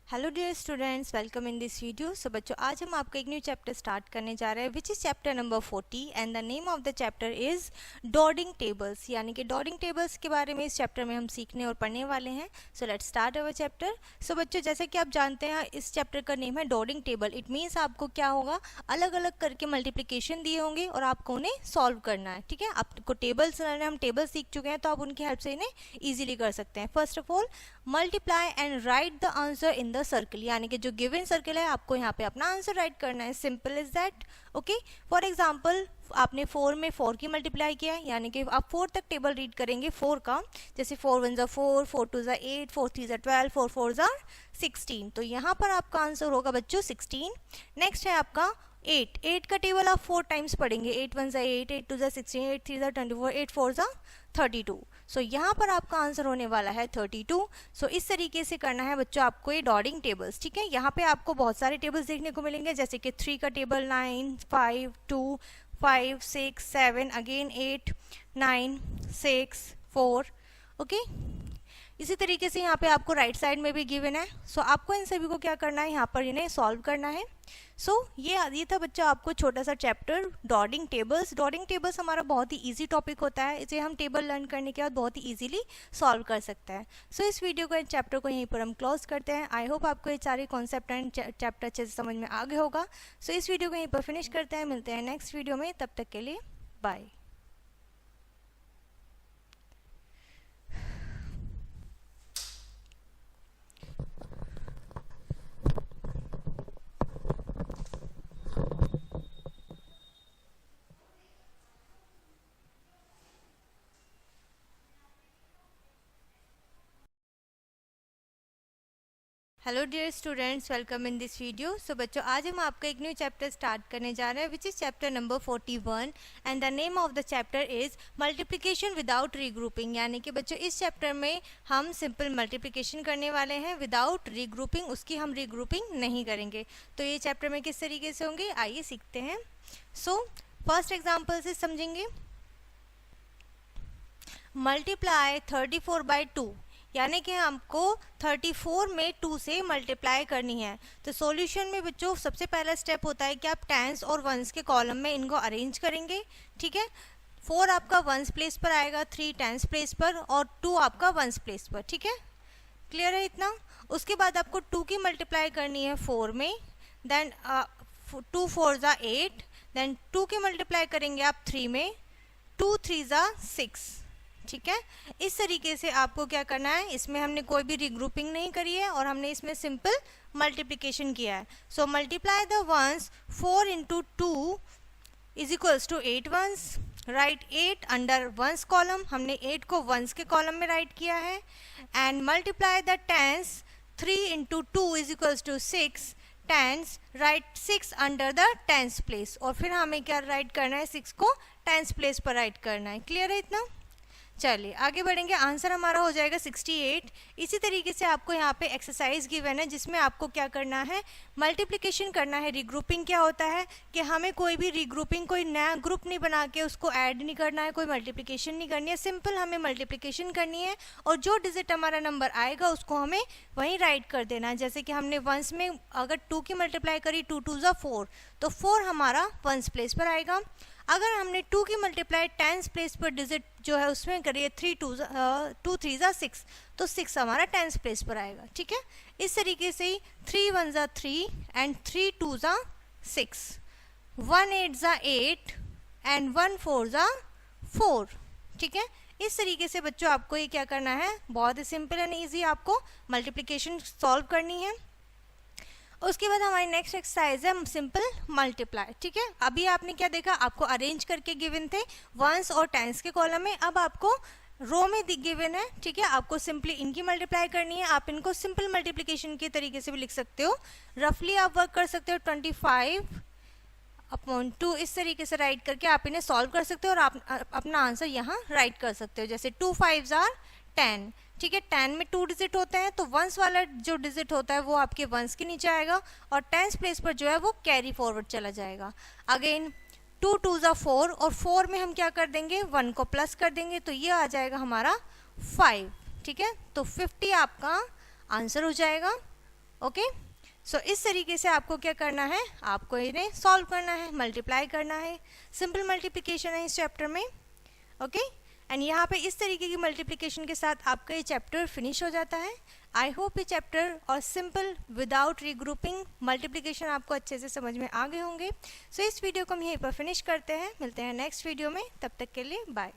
Hello dear students, welcome in this video. So बच्चों आज हम आपका एक न्यू चैप्टर स्टार्ट करने जा रहे हैं which is chapter number 40 and the name of the chapter is ordering tables. यानी कि डॉर्डिंग टेबल्स के बारे में इस चैप्टर में हम सीखने और पढ़ने वाले हैं। So let's start our chapter. So बच्चों जैसा कि आप जानते हैं इस चैप्टर का नेम है डॉर्डिंग टेबल। इट मीन्स आपको क्या होगा, अलग अलग करके मल्टीप्लिकेशन दिए होंगे और आपको उन्हें सॉल्व करना है, ठीक है। आपको टेबल्स, हम टेबल सीख चुके हैं तो आप उनकी हेल्प से इन्हें ईजिली कर सकते हैं। First of all multiply and right the answer in the circle, यानी कि जो गिवन सर्कल है आपको यहाँ पे अपना आंसर राइट करना है। Simple is that. Okay, for example आपने 4 में 4 की मल्टीप्लाई किया है, यानी कि आप 4 तक टेबल रीड करेंगे 4 का। जैसे 4 1 ज़ा 4, 4 2 ज़ा 8, 4 3 ज़ा 12, 4 4 ज़ा 16। तो यहाँ पर आपका आंसर होगा बच्चों 16। नेक्स्ट है आपका 8 का टेबल आप 4 टाइम्स पढ़ेंगे। 8 1 ज़ा 8, 8 2 ज़ा 16, 8 3 ज़ा 24, 8 4 ज़ा 32। सो यहाँ पर आपका आंसर होने वाला है 32। सो इस तरीके से करना है बच्चों आपको ये डॉर्डिंग टेबल्स, ठीक है। यहाँ पे आपको बहुत सारे टेबल्स देखने को मिलेंगे, जैसे कि 3 का टेबल 9 5 2 5 6 7, अगेन 8 9 6 4। ओके, इसी तरीके से यहाँ पे आपको राइट साइड में भी गिवन है। सो आपको इन सभी को क्या करना है, यहाँ पर इन्हें सॉल्व करना है। ये था बच्चा आपको छोटा सा चैप्टर डॉटिंग टेबल्स। डॉटिंग टेबल्स हमारा बहुत ही इजी टॉपिक होता है, इसे हम टेबल लर्न करने के बाद बहुत ही इजीली सॉल्व कर सकते हैं। इस वीडियो को, चैप्टर को यहीं पर हम क्लोज करते हैं। आई होप आपको ये सारे कॉन्सेप्ट एंड चैप्टर अच्छे से समझ में आ गया होगा। इस वीडियो को यहीं पर फिनिश करते हैं, मिलते हैं नेक्स्ट वीडियो में, तब तक के लिए bye. Hello dear students, welcome in this video. बच्चों आज हम आपका एक न्यू चैप्टर स्टार्ट करने जा रहे हैं which is chapter number 41 and the name of the chapter is multiplication without regrouping. यानी कि बच्चों इस चैप्टर में हम सिंपल मल्टीप्लिकेशन करने वाले हैं विदाउट रीग्रुपिंग, उसकी हम रीग्रुपिंग नहीं करेंगे। तो ये चैप्टर में किस तरीके से होंगे आइए सीखते हैं। फर्स्ट एग्जाम्पल से समझेंगे। मल्टीप्लाई 34 बाई 2, यानी कि हमको 34 में 2 से मल्टीप्लाई करनी है। तो सॉल्यूशन में बच्चों सबसे पहला स्टेप होता है कि आप टेंस और वंस के कॉलम में इनको अरेंज करेंगे। ठीक है, 4 आपका वंस प्लेस पर आएगा, 3 टेंस प्लेस पर और 2 आपका वंस प्लेस पर। ठीक है, क्लियर है इतना। उसके बाद आपको 2 की मल्टीप्लाई करनी है 4 में, देन 2 4 ज़ा 8, देन 2 की मल्टीप्लाई करेंगे आप 3 में, 2 3 ज़ा 6। ठीक है, इस तरीके से आपको क्या करना है, इसमें हमने कोई भी रिग्रुपिंग नहीं करी है और हमने इसमें सिंपल मल्टीप्लिकेशन किया है। So multiply the ones 4 into 2 is equals to 8 ones. Write 8 under ones column, हमने 8 को वंस के कॉलम में राइट किया है। And multiply the tens 3 into 2 is equals to 6 tens, write 6 under the tens place. और फिर हमें क्या राइट करना है, 6 को टेंस प्लेस पर राइट करना है। क्लियर है इतना। चलिए आगे बढ़ेंगे, आंसर हमारा हो जाएगा 68। इसी तरीके से आपको यहाँ पे एक्सरसाइज गिवन है जिसमें आपको क्या करना है, मल्टीप्लिकेशन करना है। रिग्रुपिंग क्या होता है कि हमें कोई भी रिग्रुपिंग, कोई नया ग्रुप नहीं बना के उसको ऐड नहीं करना है, कोई मल्टीप्लिकेशन नहीं करनी है, सिंपल हमें मल्टीप्लिकेशन करनी है और जो डिजिट हमारा नंबर आएगा उसको हमें वहीं राइट कर देना है। जैसे कि हमने वंस में अगर 2 की मल्टीप्लाई करी, 2 2 ज़ा 4, तो 4 हमारा वंस प्लेस पर आएगा। अगर हमने 2 की मल्टीप्लाई टेंस प्लेस पर डिजिट जो है उसमें करिए 3 2 3 ज़ा 6, तो 6 हमारा टेंस प्लेस पर आएगा। ठीक है, इस तरीके से ही 3 1 ज़ा 3 एंड 3 2 ज़ा 6, 1 8 ज़ा 8 एंड 1 4 ज़ा 4। ठीक है, इस तरीके से बच्चों आपको ये क्या करना है, बहुत ही सिंपल एंड ईजी आपको मल्टीप्लिकेशन सॉल्व करनी है। उसके बाद हमारी नेक्स्ट एक्सरसाइज है सिंपल मल्टीप्लाई। ठीक है, अभी आपने क्या देखा, आपको अरेंज करके गिवन थे वंस और टेंस के कॉलम में, अब आपको रो में गिवन है। ठीक है, आपको सिंपली इनकी मल्टीप्लाई करनी है। आप इनको सिंपल मल्टीप्लिकेशन के तरीके से भी लिख सकते हो, रफली आप वर्क कर सकते हो। 25/2 इस तरीके से राइट करके आप इन्हें सॉल्व कर सकते हो और आप अपना आंसर यहाँ राइट कर सकते हो। जैसे 2 5 ज़ा 10। ठीक है, 10 में 2 डिजिट होते हैं तो वंस वाला जो डिजिट होता है वो आपके वंस के नीचे आएगा और टेंस प्लेस पर जो है वो कैरी फॉरवर्ड चला जाएगा। अगेन 2 2 ज़ा 4 और 4 में हम क्या कर देंगे, 1 को प्लस कर देंगे तो ये आ जाएगा हमारा 5। ठीक है, तो 50 आपका आंसर हो जाएगा। ओके, इस तरीके से आपको क्या करना है, आपको इन्हें सॉल्व करना है, मल्टीप्लाई करना है। सिंपल मल्टीप्लिकेशन है इस चैप्टर में। ओके, एंड यहाँ पे इस तरीके की मल्टीप्लिकेशन के साथ आपका ये चैप्टर फिनिश हो जाता है। आई होप ये चैप्टर और सिंपल विदाउट रीग्रुपिंग मल्टीप्लिकेशन आपको अच्छे से समझ में आ गए होंगे। इस वीडियो को हम यहीं पर फिनिश करते हैं, मिलते हैं नेक्स्ट वीडियो में, तब तक के लिए bye.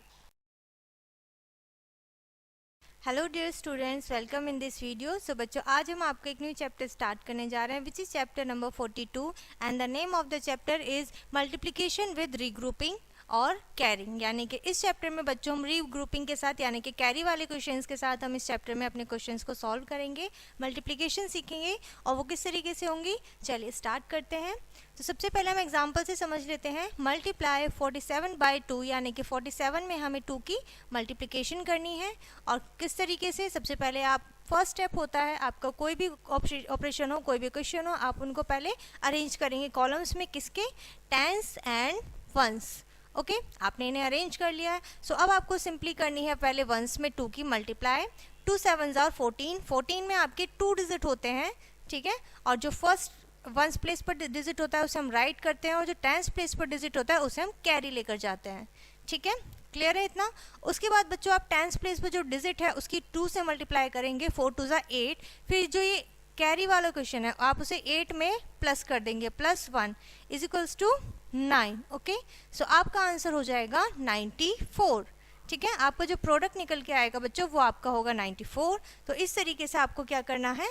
Hello dear students, welcome in this video. बच्चों आज हम आपका एक न्यू चैप्टर स्टार्ट करने जा रहे हैं which is chapter number 42 and the name of the chapter is multiplication with regrouping और कैरिंग। यानी कि इस चैप्टर में बच्चों हम रीग्रुपिंग के साथ यानी कि कैरी वाले क्वेश्चंस के साथ हम इस चैप्टर में अपने क्वेश्चंस को सॉल्व करेंगे, मल्टीप्लिकेशन सीखेंगे और वो किस तरीके से होंगी। चलिए स्टार्ट करते हैं। तो सबसे पहले हम एग्जांपल से समझ लेते हैं। मल्टीप्लाई 47/2 यानी कि 47 में हमें 2 की मल्टीप्लिकेशन करनी है और किस तरीके से, सबसे पहले आप फर्स्ट स्टेप होता है आपका कोई भी ऑपरेशन हो, कोई भी क्वेश्चन हो, आप उनको पहले अरेंज करेंगे कॉलम्स में, किसके, टेंस एंड वंस। ओके आपने इन्हें अरेंज कर लिया है। सो अब आपको सिंपली करनी है पहले वंस में 2 की मल्टीप्लाई। 2 7 जार 14, 14 में आपके 2 डिजिट होते हैं, ठीक है, और जो फर्स्ट वंस प्लेस पर डिजिट होता है उसे हम राइट करते हैं और जो टेंस प्लेस पर डिजिट होता है उसे हम कैरी लेकर जाते हैं, ठीक है, क्लियर है इतना। उसके बाद बच्चों आप टेंस प्लेस पर जो डिजिट है उसकी 2 से मल्टीप्लाई करेंगे, 4 2 ज़ा 8, फिर जो ये कैरी वाला क्वेश्चन है आप उसे 8 में प्लस कर देंगे, +1 is equals to 9, okay. So आपका आंसर हो जाएगा 94, ठीक है। आपका जो प्रोडक्ट निकल के आएगा बच्चों वो आपका होगा 94। तो इस तरीके से आपको क्या करना है,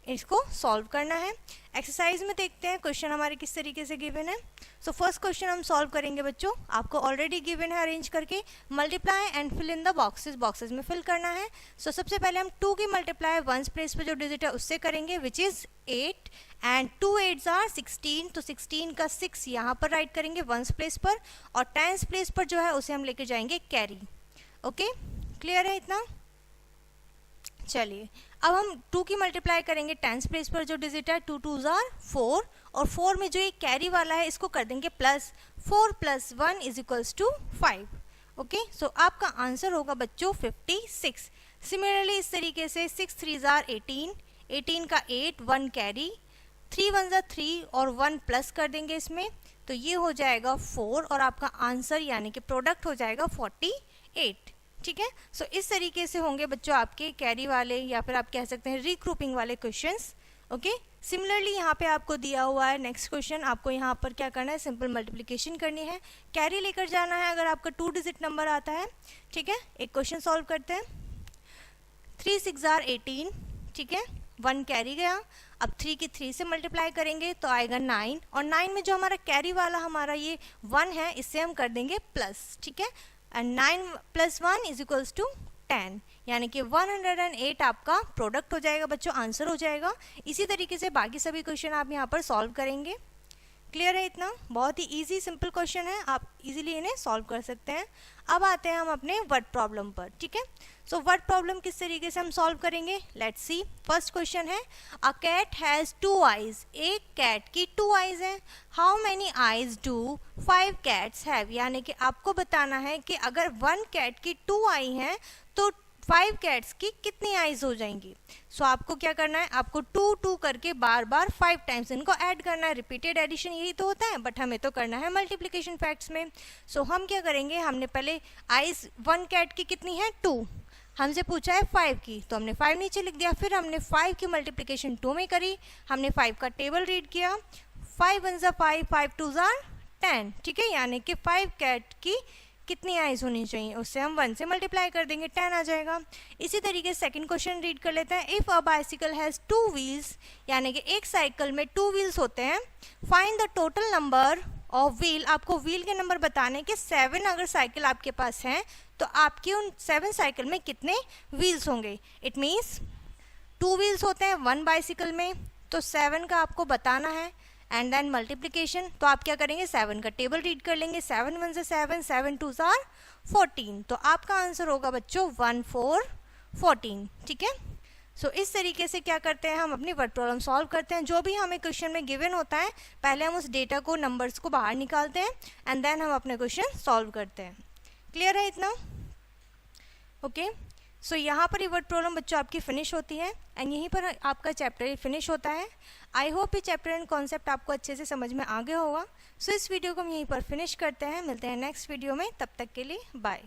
इसको सॉल्व करना है। एक्सरसाइज में देखते हैं क्वेश्चन हमारे किस तरीके से गिवन है। सो फर्स्ट क्वेश्चन हम सॉल्व करेंगे बच्चों, आपको ऑलरेडी गिवन है अरेंज करके, multiply and fill in the boxes, boxes में फिल करना है। सो सबसे पहले हम 2 की मल्टीप्लाई वंस प्लेस पे जो डिजिट है उससे करेंगे विच इज 8 एंड 2 8 आर 16, तो 16 का 6 यहाँ पर राइट करेंगे वंस प्लेस पर और टेंस प्लेस पर जो है उसे हम लेके जाएंगे कैरी, ओके क्लियर है इतना। चलिए अब हम 2 की मल्टीप्लाई करेंगे टेंस प्लेस पर जो डिजिट है, 2 2 जार 4 और 4 में जो ये कैरी वाला है इसको कर देंगे plus, 4 + 1 is equals to 5, okay. So आपका आंसर होगा बच्चों 56। सिमिलरली इस तरीके से 6 3 जार 18, 18 का 8, 1 कैरी, 3 1 जार 3 और 1 प्लस कर देंगे इसमें, तो ये हो जाएगा 4 और आपका आंसर यानी कि प्रोडक्ट हो जाएगा 48, ठीक है। सो इस तरीके से होंगे बच्चों आपके कैरी वाले या फिर आप कह सकते हैं रिग्रुपिंग वाले क्वेश्चंस, ओके। सिमिलरली यहाँ पे आपको दिया हुआ है नेक्स्ट क्वेश्चन, आपको यहाँ पर क्या करना है, सिंपल मल्टीप्लिकेशन करनी है, कैरी लेकर जाना है अगर आपका 2 डिजिट नंबर आता है, ठीक है। एक क्वेश्चन सॉल्व करते हैं। 3 6 जार 18, ठीक है, 1 कैरी गया, अब 3 की 3 से मल्टीप्लाई करेंगे तो आएगा 9 और 9 में जो हमारा कैरी वाला हमारा ये 1 है इससे हम कर देंगे प्लस, ठीक है, एंड 9 + 1 इज इक्वल्स टू 10, यानी कि 108 आपका प्रोडक्ट हो जाएगा बच्चों, आंसर हो जाएगा। इसी तरीके से बाकी सभी क्वेश्चन आप यहाँ पर सॉल्व करेंगे, क्लियर है इतना। बहुत ही इजी सिंपल क्वेश्चन है, आप इजीली इन्हें सॉल्व कर सकते हैं। अब आते हैं हम अपने वर्ड प्रॉब्लम पर, ठीक है। सो वर्ड प्रॉब्लम किस तरीके से हम सॉल्व करेंगे, लेट्स सी। फर्स्ट क्वेश्चन है, अ कैट हैज़ 2 आइज, एक कैट की 2 आइज है, how many eyes do 5 cats have, यानी कि आपको बताना है कि अगर 1 कैट की 2 आई हैं तो 5 कैट्स की कितनी आइज हो जाएंगी। सो आपको क्या करना है, आपको 2 2 करके बार बार 5 टाइम्स इनको ऐड करना है। रिपीटेड एडिशन यही तो होता है, बट हमें तो करना है मल्टीप्लिकेशन फैक्ट्स में। सो हम क्या करेंगे, हमने पहले आइज 1 कैट की कितनी है 2, हमसे पूछा है 5 की, तो हमने 5 नीचे लिख दिया। फिर हमने 5 की मल्टीप्लिकेशन 2 में करी, हमने 5 का टेबल रीड किया, 5 1 ज़ा 5, 5 2 ज़ा 10, ठीक है, यानी कि 5 कैट की कितनी आइज होनी चाहिए, उससे हम 1 से मल्टीप्लाई कर देंगे, 10 आ जाएगा। इसी तरीके से सेकंड क्वेश्चन रीड कर लेते हैं। If a bicycle has 2 wheels, यानी कि एक साइकिल में 2 व्हील्स होते हैं, find the total number of wheel, आपको व्हील के नंबर बताने के 7 अगर साइकिल आपके पास हैं तो आपके उन 7 साइकिल में कितने व्हील्स होंगे। इट मीन्स 2 व्हील्स होते हैं 1 बाइसिकल में, तो 7 का आपको बताना है एंड देन मल्टीप्लिकेशन, तो आप क्या करेंगे 7 का टेबल रीड कर लेंगे, 7 1 ज़ा 7, 7 2 ज़ा 14, तो आपका आंसर होगा बच्चों 1 4 14, ठीक है। सो इस तरीके से क्या करते हैं, हम अपनी वर्ड प्रॉब्लम सॉल्व करते हैं। जो भी हमें क्वेश्चन में गिवन होता है पहले हम उस डेटा को, नंबर्स को बाहर निकालते हैं एंड देन हम अपने क्वेश्चन सॉल्व करते हैं, क्लियर है इतना, ओके। सो यहाँ पर ये वर्ड प्रॉब्लम बच्चों आपकी फिनिश होती है एंड यहीं पर आपका चैप्टर फिनिश होता है। आई होप ये चैप्टर एंड कॉन्सेप्ट आपको अच्छे से समझ में आ गया होगा। सो इस वीडियो को हम यहीं पर फिनिश करते हैं, मिलते हैं नेक्स्ट वीडियो में, तब तक के लिए बाय।